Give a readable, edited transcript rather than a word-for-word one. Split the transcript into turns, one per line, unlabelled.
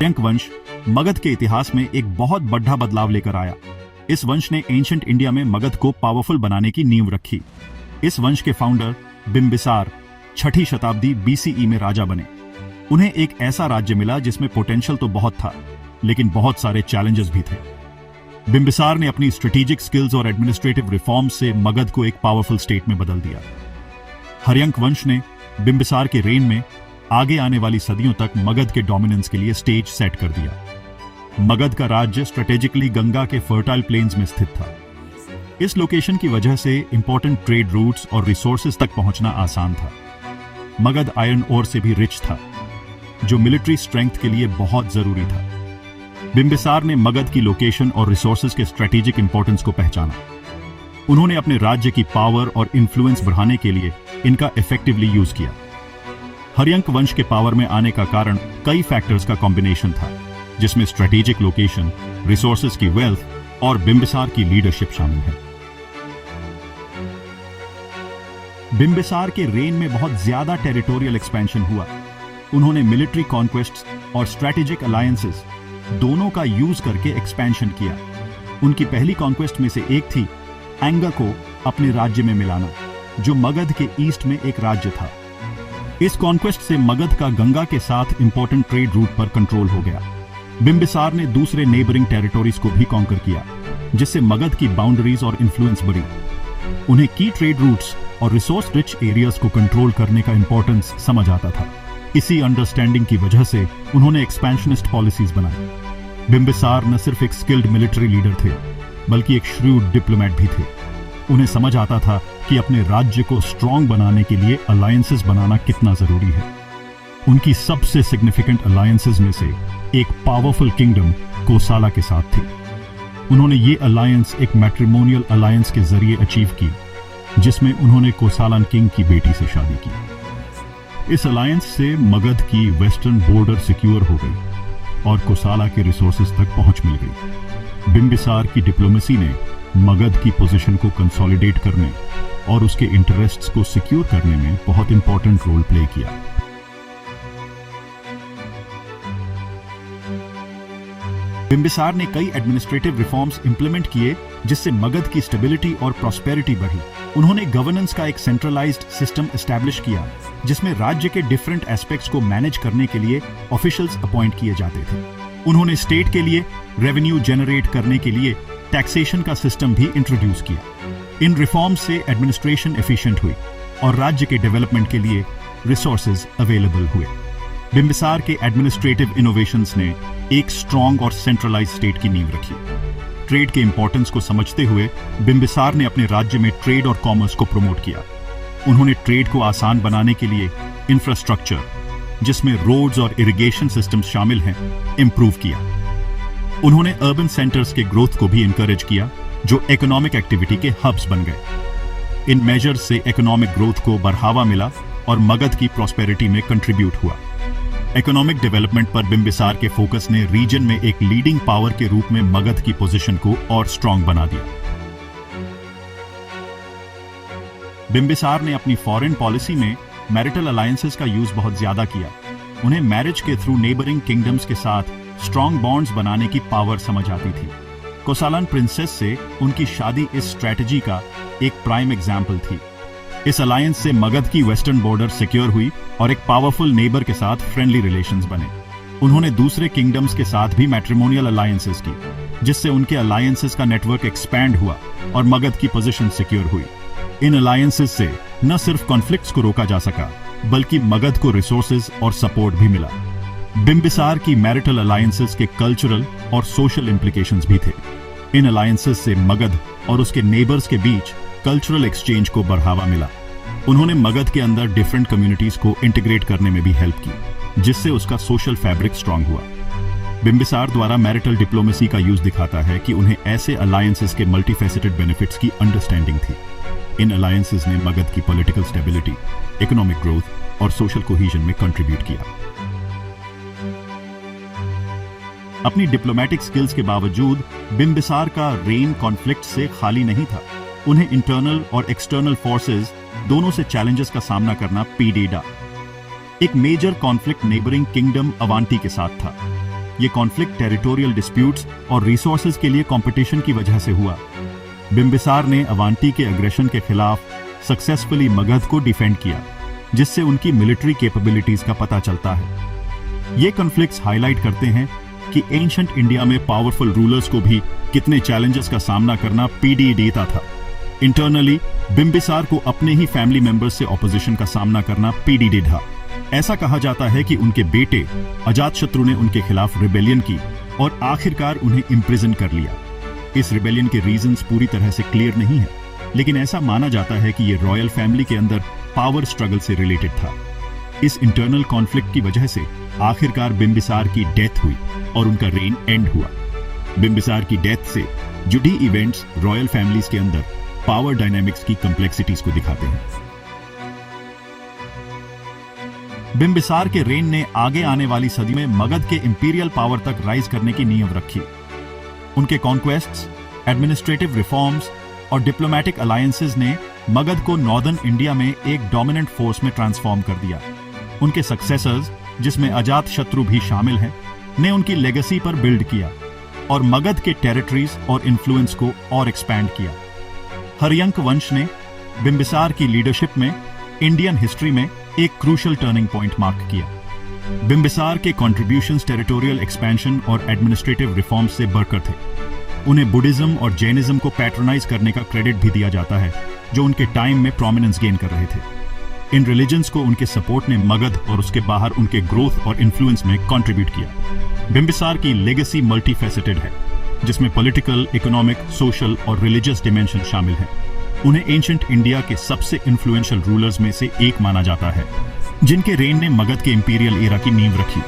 हर्यंक वंश मगध के इतिहास में एक बहुत बड़ा बदलाव लेकर आया। इस वंश ने एंशिएंट इंडिया में मगध को पावरफुल बनाने की नींव रखी। इस वंश के फाउंडर बिंबिसार 6ठी शताब्दी BCE में राजा बने। उन्हें एक ऐसा राज्य मिला जिसमें पोटेंशियल तो बहुत था, लेकिन बहुत सारे चैलेंजेस भी थे। बिंबिसार ने अपनी स्ट्रेटेजिक स्किल्स और एडमिनिस्ट्रेटिव रिफॉर्म्स से मगध को एक पावरफुल स्टेट में बदल दिया। हर्यंक वंश ने बिंबिसार के रेन में आगे आने वाली सदियों तक मगध के डोमिनेंस के लिए स्टेज सेट कर दिया। मगध का राज्य स्ट्रेटेजिकली गंगा के फर्टाइल प्लेन्स में स्थित था। इस लोकेशन की वजह से इंपॉर्टेंट ट्रेड रूट्स और रिसोर्सेज तक पहुंचना आसान था। मगध आयरन ओर से भी रिच था, जो मिलिट्री स्ट्रेंथ के लिए बहुत जरूरी था। बिंबिसार ने मगध की लोकेशन और रिसोर्सेज के स्ट्रेटेजिक इंपॉर्टेंस को पहचाना। उन्होंने अपने राज्य की पावर और इन्फ्लुएंस बढ़ाने के लिए इनका इफेक्टिवली यूज किया। हर्यंक वंश के पावर में आने का कारण कई फैक्टर्स का कॉम्बिनेशन था, जिसमें स्ट्रेटेजिक लोकेशन, रिसोर्सेज की वेल्थ और बिंबिसार की लीडरशिप शामिल है। बिंबिसार के रेन में बहुत ज्यादा टेरिटोरियल एक्सपेंशन हुआ। उन्होंने मिलिट्री कॉन्क्वेस्ट्स और स्ट्रेटेजिक अलायंसेस दोनों का यूज करके एक्सपेंशन किया। उनकी पहली कॉन्क्वेस्ट में से एक थी एंगा को अपने राज्य में मिलाना, जो मगध के ईस्ट में एक राज्य था। इस कॉन्क्वेस्ट से मगध का गंगा के साथ इंपॉर्टेंट ट्रेड रूट पर कंट्रोल हो गया। बिंबिसार ने दूसरे नेबरिंग टेरिटोरीज को भी कॉन्कर किया, जिससे मगध की बाउंड्रीज और इन्फ्लुएंस बढ़ी। उन्हें की ट्रेड रूट्स और रिसोर्स रिच एरियाज को कंट्रोल करने का इंपॉर्टेंस समझ आता था। इसी अंडरस्टैंडिंग की वजह से उन्होंने एक्सपेंशनिस्ट पॉलिसीज बनाई। बिंबिसार न सिर्फ एक स्किल्ड मिलिट्री लीडर थे, बल्कि एक श्रूड डिप्लोमेट भी थे। उन्हें समझ आता था कि अपने राज्य को स्ट्रांग बनाने के लिए अलायंसेस बनाना कितना जरूरी है। उनकी सबसे सिग्निफिकेंट अलायंसेस में से एक पावरफुल किंगडम कोसाला के साथ थी। उन्होंने ये अलायंस एक मैट्रिमोनियल अलायंस के जरिए अचीव की, जिसमें उन्होंने कोसालन किंग की बेटी से शादी की। इस अलायंस से मगध की वेस्टर्न बॉर्डर सिक्योर हो गई और कोसाला के रिसोर्सेज तक पहुंच मिल गई। बिंबिसार की डिप्लोमेसी ने मगध की पोजीशन को कंसोलिडेट करने और उसके इंटरेस्ट्स को सिक्योर करने में बहुत इंपॉर्टेंट रोल प्ले किया। बिंबिसार ने कई एडमिनिस्ट्रेटिव रिफॉर्म्स इंप्लीमेंट किए, जिससे मगध की स्टेबिलिटी और प्रॉस्पेरिटी बढ़ी। उन्होंने गवर्नेंस का एक सेंट्रलाइज्ड सिस्टम एस्टैब्लिश किया, जिसमें राज्य के डिफरेंट एस्पेक्ट्स को मैनेज करने के लिए ऑफिशियल्स अपॉइंट किए जाते थे। उन्होंने स्टेट के लिए रेवेन्यू जनरेट करने के लिए टैक्सेशन का सिस्टम भी इंट्रोड्यूस किया। इन रिफॉर्म्स से एडमिनिस्ट्रेशन एफिशिएंट हुई और राज्य के डेवलपमेंट के लिए रिसोर्सेज अवेलेबल हुए। बिंबिसार के एडमिनिस्ट्रेटिव इनोवेशंस ने एक स्ट्रांग और सेंट्रलाइज्ड स्टेट की नींव रखी। ट्रेड के इंपॉर्टेंस को समझते हुए बिंबिसार ने अपने राज्य में ट्रेड और कॉमर्स को प्रमोट किया। उन्होंने ट्रेड को आसान बनाने के लिए इंफ्रास्ट्रक्चर, जिसमें रोड्स और इरिगेशन सिस्टम्स शामिल हैं, इंप्रूव किया। उन्होंने अर्बन सेंटर्स के ग्रोथ को भी इंकरेज किया, जो इकोनॉमिक एक्टिविटी के हब्स बन गए। इन मेजर्स से इकोनॉमिक ग्रोथ को बढ़ावा मिला और मगध की प्रॉस्पेरिटी में कंट्रीब्यूट हुआ। इकोनॉमिक डेवलपमेंट पर बिंबिसार के फोकस ने रीजन में एक लीडिंग पावर के रूप में मगध की पोजीशन को और स्ट्रांग बना दिया। बिंबिसार ने अपनी फॉरेन पॉलिसी में मैरिटल अलायंसेस का यूज बहुत ज्यादा किया। उन्हें मैरिज के थ्रू नेबरिंग किंगडम्स के साथ स्ट्रांग बॉन्ड्स बनाने की पावर समझ आती थी। कोसालन प्रिंसेस से उनकी शादी इस स्ट्रेटजी का एक प्राइम एग्जाम्पल थी। इस अलायंस से मगध की वेस्टर्न बॉर्डर सिक्योर हुई और एक पावरफुल नेबर के साथ फ्रेंडली रिलेशंस बने। उन्होंने दूसरे किंगडम्स के साथ भी मैट्रिमोनियल अलायंसेस की, जिससे उनके अलायंसेस का नेटवर्क एक्सपैंड हुआ और मगध की पोजीशन सिक्योर हुई। इन अलायंसेस से न सिर्फ कॉन्फ्लिक्ट्स को रोका जा सका, बल्कि मगध को रिसोर्सेज और सपोर्ट भी मिला। बिंबिसार की मैरिटल अलायंसेस के कल्चरल और सोशल इंप्लीकेशंस भी थे। इन अलायंसेस से मगध और उसके नेबर्स के बीच कल्चरल एक्सचेंज को बढ़ावा मिला। उन्होंने मगध के अंदर डिफरेंट कम्युनिटीज को इंटीग्रेट करने में भी हेल्प की, जिससे उसका सोशल फैब्रिक स्ट्रांग हुआ। बिंबिसार द्वारा मैरिटल डिप्लोमेसी का यूज दिखाता है कि उन्हें ऐसे अलायंसेस के मल्टीफेसेटेड बेनिफिट्स की अंडरस्टैंडिंग थी। इन अलायंसेस ने मगध की पॉलिटिकल स्टेबिलिटी, इकोनॉमिक ग्रोथ और सोशल कोहीजन में कंट्रीब्यूट किया। अपनी डिप्लोमेटिक स्किल्स के बावजूद बिंबिसार का रेन कॉन्फ्लिक्ट से खाली नहीं था। उन्हें इंटरनल और एक्सटर्नल फोर्सेस दोनों से चैलेंजेस का सामना करना पीडेगा। एक मेजर कॉन्फ्लिक्ट नेबरिंग किंगडम अवांटी के साथ था। ये कॉन्फ्लिक्ट टेरिटोरियल डिस्प्यूट्स और रिसोर्सेज के लिए कंपटीशन की वजह से हुआ। बिम्बिसार ने अवांटी के अग्रेशन के खिलाफ सक्सेसफुली मगध को डिफेंड किया, जिससे उनकी मिलिट्री कैपेबिलिटीज का पता चलता है। ये कॉन्फ्लिक्ट्स हाईलाइट करते हैं कि एंशिएंट इंडिया में पावरफुल रूलर्स को भी कितने चैलेंजेस का सामना करना पीडी देता था। इंटरनली बिम्बिसार को अपने ही फैमिली मेंबर्स से ऑपोजिशन का सामना करना पीडी था। ऐसा कहा जाता है कि उनके बेटे अजातशत्रु ने उनके खिलाफ रिबेलियन की और आखिरकार उन्हें इम्प्रिजन कर लिया। इस रिबेलियन के रीजंस पूरी तरह से क्लियर नहीं है, लेकिन ऐसा माना जाता है कि यह रॉयल फैमिली के अंदर पावर स्ट्रगल से रिलेटेड था। इस इंटरनल कॉन्फ्लिक्ट की वजह से आखिरकार बिम्बिसार की डेथ हुई और उनका रेन एंड हुआ। बिम्बिसार की डेथ से जुड़ी इवेंट्स रॉयल फैमिलीज के अंदर पावर डायनामिक्स की कॉम्प्लेक्सिटीज को दिखाते हैं। बिम्बिसार के रेन ने आगे आने वाली सदी में मगध के इंपीरियल पावर तक राइज करने की नींव रखी। उनके कॉन्क्वेस्ट्स, एडमिनिस्ट्रेटिव रिफॉर्म्स और डिप्लोमेटिक अलायंसेस ने मगध को नॉर्दर्न इंडिया में एक डोमिनेंट फोर्स में ट्रांसफॉर्म कर दिया। उनके सक्सेसर्स, जिसमें अजातशत्रु भी शामिल हैं, ने उनकी लेगेसी पर बिल्ड किया और मगध के टेरिटरीज और इन्फ्लुएंस को और एक्सपैंड किया। हर्यंक वंश ने बिम्बिसार की लीडरशिप में इंडियन हिस्ट्री में एक क्रूशियल टर्निंग पॉइंट मार्क किया। बिम्बिसार के कॉन्ट्रीब्यूशंस टेरिटोरियल एक्सपेंशन और एडमिनिस्ट्रेटिव रिफॉर्म्स से बढ़कर थे। उन्हें बुद्धिज्म और जैनिज्म को पैट्रोनाइज करने का क्रेडिट भी दिया जाता है, जो उनके टाइम में प्रोमिनेंस गेन कर रहे थे। इन रिलीजन्स को उनके सपोर्ट ने मगध और उसके बाहर उनके ग्रोथ और इन्फ्लुएंस में कंट्रीब्यूट किया। बिम्बिसार की लेगेसी मल्टीफेसेटेड है, जिसमें पॉलिटिकल, इकोनॉमिक, सोशल और रिलीजियस डिमेंशन शामिल हैं। उन्हें एंशिएंट इंडिया के सबसे इन्फ्लुएंशियल रूलर्स में से एक माना जाता है, जिनके रेन ने मगध के इंपीरियल एरा की नींव रखी।